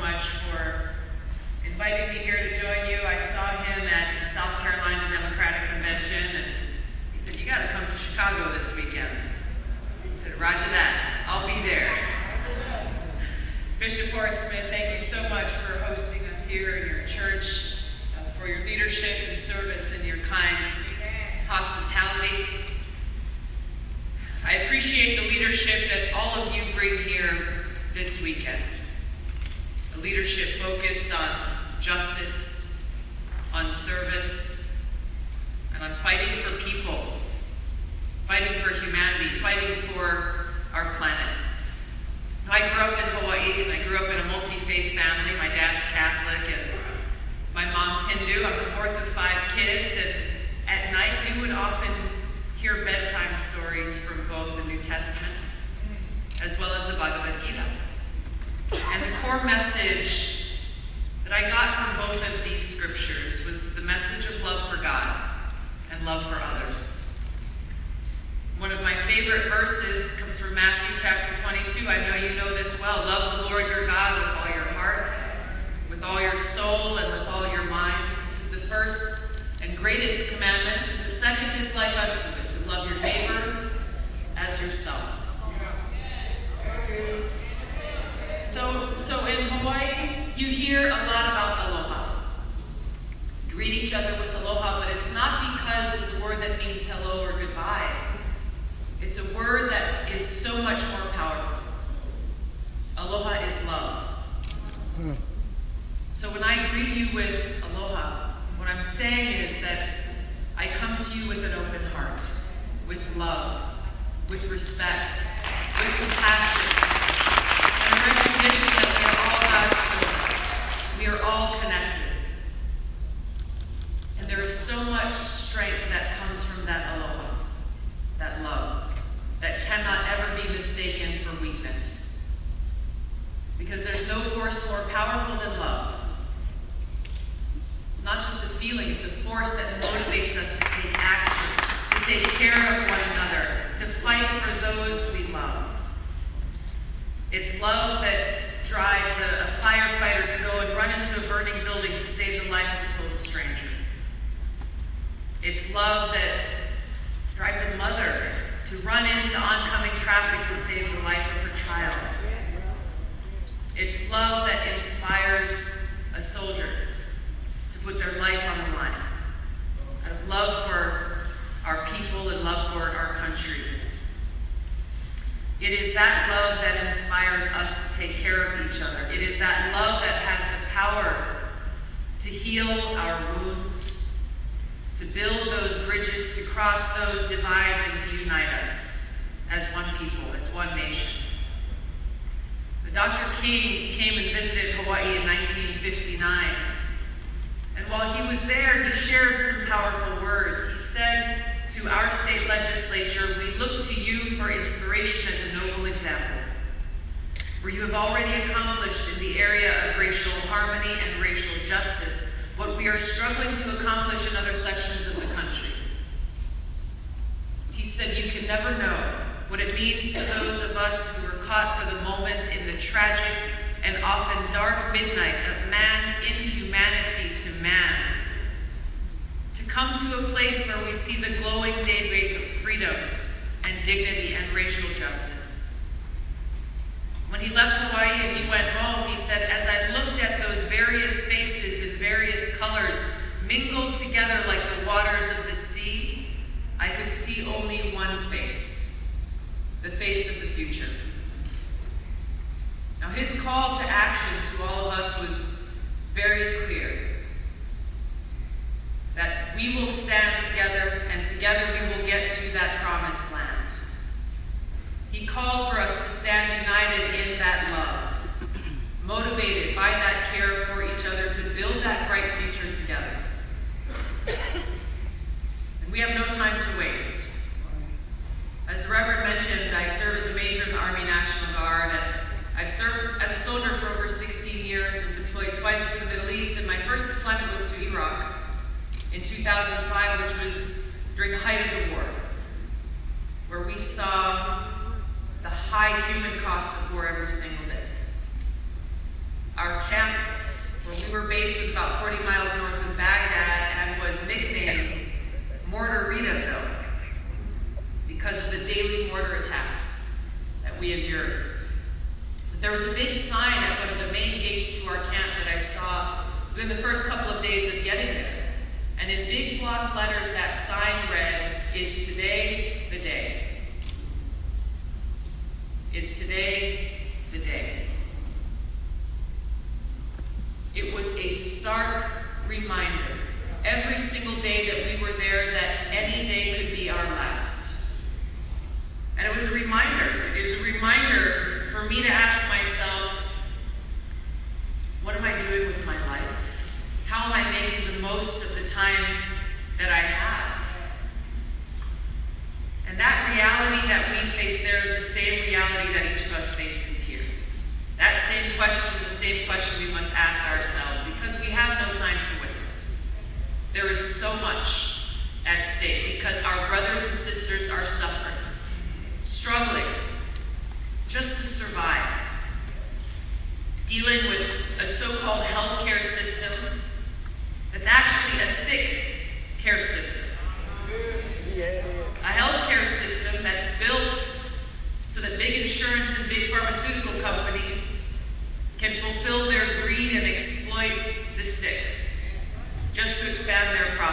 much for inviting me here to join you. I saw him at the South Carolina Democratic Convention, and he said, "You got to come to Chicago this weekend." I said, "Roger that. I'll be there." Bishop Horace Smith, thank you so much for hosting us here in your church, for your leadership and service and your kind hospitality. I appreciate the leadership that all of you bring here this weekend. A leadership focused on justice, on service, and on fighting for people, fighting for humanity, fighting for our planet. I grew up in Hawaii, and I grew up in a multi-faith family. My dad's Catholic, and my mom's Hindu. I'm the fourth of 5 kids, and at night we would often hear bedtime stories from both the New Testament as well as the Bhagavad Gita. And the core message that I got from both of these scriptures was the message of love for God and love for others. One of my favorite verses comes from Matthew chapter 22. I know you know this well. Love the Lord your God with all your heart, with all your soul, and with all your mind. This is the first and greatest commandment. And the second is like unto it, to love your neighbor as yourself. So in Hawaii, you hear a lot about aloha. Greet each other with aloha, but it's not because it's a word that means hello or goodbye. It's a word that is so much more powerful. Aloha is love. So when I greet you with aloha, what I'm saying is that I come to you with an open heart, with love, with respect, with compassion, and a recognition that we are all God's children. We are all connected. And there is so much strength that comes from that aloha, that love, that cannot ever be mistaken for weakness. Because there's no force more powerful than love. It's not just a feeling, it's a force that motivates us to take action, to take care of one another, to fight for those we love. It's love that drives a firefighter to go and run into a burning building to save the life of a total stranger. It's love that drives a mother to run into oncoming traffic to save the life of her child. It's love that inspires a soldier to put their life on the line, out of love for our people and love for our country. It is that love that inspires us to take care of each other. It is that love that has the power to heal our wounds, to build those bridges, to cross those divides, and to unite us as one people, as one nation. Dr. King came and visited Hawaii in 1959. And while he was there, he shared some powerful words. He said to our state legislature, "We look to you for inspiration as a noble example, where you have already accomplished in the area of racial harmony and racial justice what we are struggling to accomplish in other sections of the country." He said, "You can never know what it means to those of us who were caught for the moment in the tragic and often dark midnight of man's inhumanity to man, to come to a place where we see the glowing daybreak of freedom and dignity and racial justice." When he left Hawaii and he went home, he said, "As I looked at those various faces in various colors, mingled together like the waters of the sea, I could see only one face, the face of the future." Now, his call to action to all of us was very clear. That we will stand together, and together we will get to that promised land. He called for us to stand united in that love, motivated by that care for each other to build that bright future together. And we have no time to waste. As the Reverend mentioned, I serve as a major in the Army National Guard, and I've served as a soldier for over 16 years and deployed twice to the Middle East, and my first deployment was to Iraq in 2005, which was during the height of the war, where we saw the high human cost of war every single day. Our camp where we were based was about 40 miles north of Baghdad and was nicknamed Mortaritaville because of the daily mortar attacks that we endured. But there was a big sign at one of the main gates to our camp that I saw within the first couple of days of getting there. And in big block letters, that sign read, "Is today the day? Is today the day?" It was a stark reminder every single day that we were there that any day could be our last. And it was a reminder for me to ask myself, what am I doing with my life? How am I making the most of the time that I have? And that reality that we face there is the same reality that each of us faces here. That same question is the same question we must ask ourselves, because we have no time to waste. There is so much at stake because our brothers and sisters are suffering, struggling just to survive, dealing with a so-called healthcare system that's actually a sick care system. A healthcare system that's built so that big insurance and big pharmaceutical companies can fulfill their greed and exploit the sick just to expand their profits.